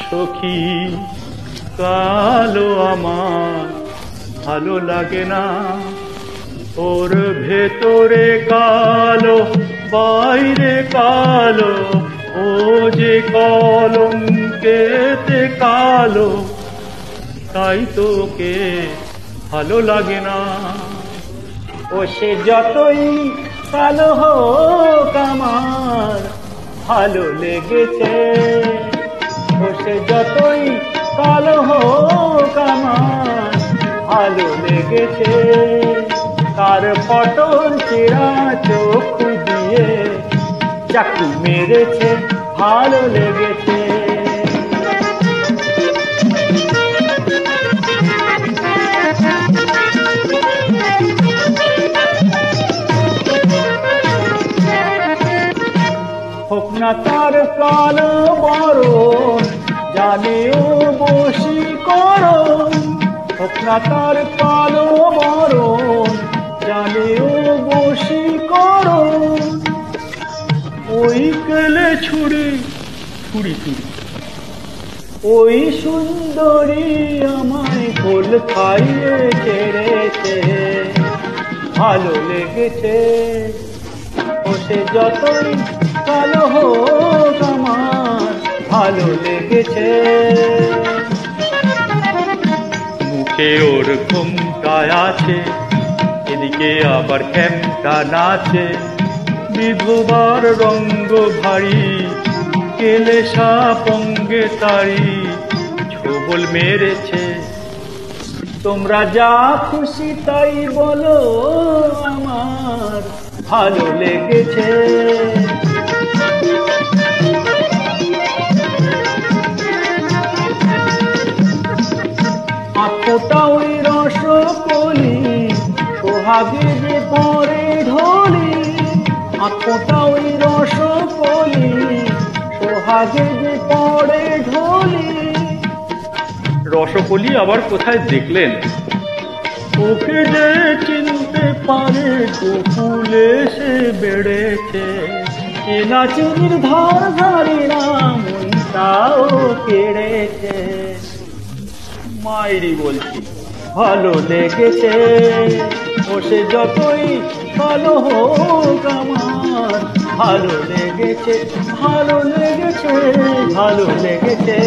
সখী কালো আমার ভালো লাগে না, ওর ভেতরে কালো বাইরে কালো, ও যে কলঙ্কেতে কালো, তাই তোকে ভালো লাগে না। ও সে যতই কালো হোক আমার ভালো লেগেছে, ও সে যতই কালো হোক আমার ভালো লেগেছে। তার পটল চেরা চোখ দিয়ে চাকু মেরেছে, ভালো লেগেছে। হোক না তার কালো বরণ জানেও বশীকরণ, হোক না তার কালো বরণ জানেও বশীকরণ। ওই কেলে ছুরি ছুরি ছুরি, ওই সুন্দরী আমায় ফুল খাইয়ে ছেড়েছে, ভালো লেগেছে। ও সে যতই কালো হোক আমার ভালো লেগেছে। মুখে ওর ঘুমটায় আছে, এদিকে আবার ক্যামটা নাচে, বিধবার রঙ্গ ভারী, কেলে সাপঙ্গে তারি, ছোবল মেরেছে। তোমরা যা খুশি তাই বলো আমার ভালো লেগেছে। আঁখোটা ওই রসকলি সোহাগে যে পরে ঢলি, আঁখোটা ওই রসকলি সোহাগে যে পরে ঢলি। রসকলি আবার কোথায় দেখলেন? ওকে যে চিনতে পারে গোকুলে সে বেড়েছে, এ নাচুরির ধার ধারি নাম তাও কেড়েছে। মাইরি বলছি ভালো লেগেছে, ও সে যতই ভালো হোক আমার ভালো লেগেছে, ভালো লেগেছে, ভালো লেগেছে।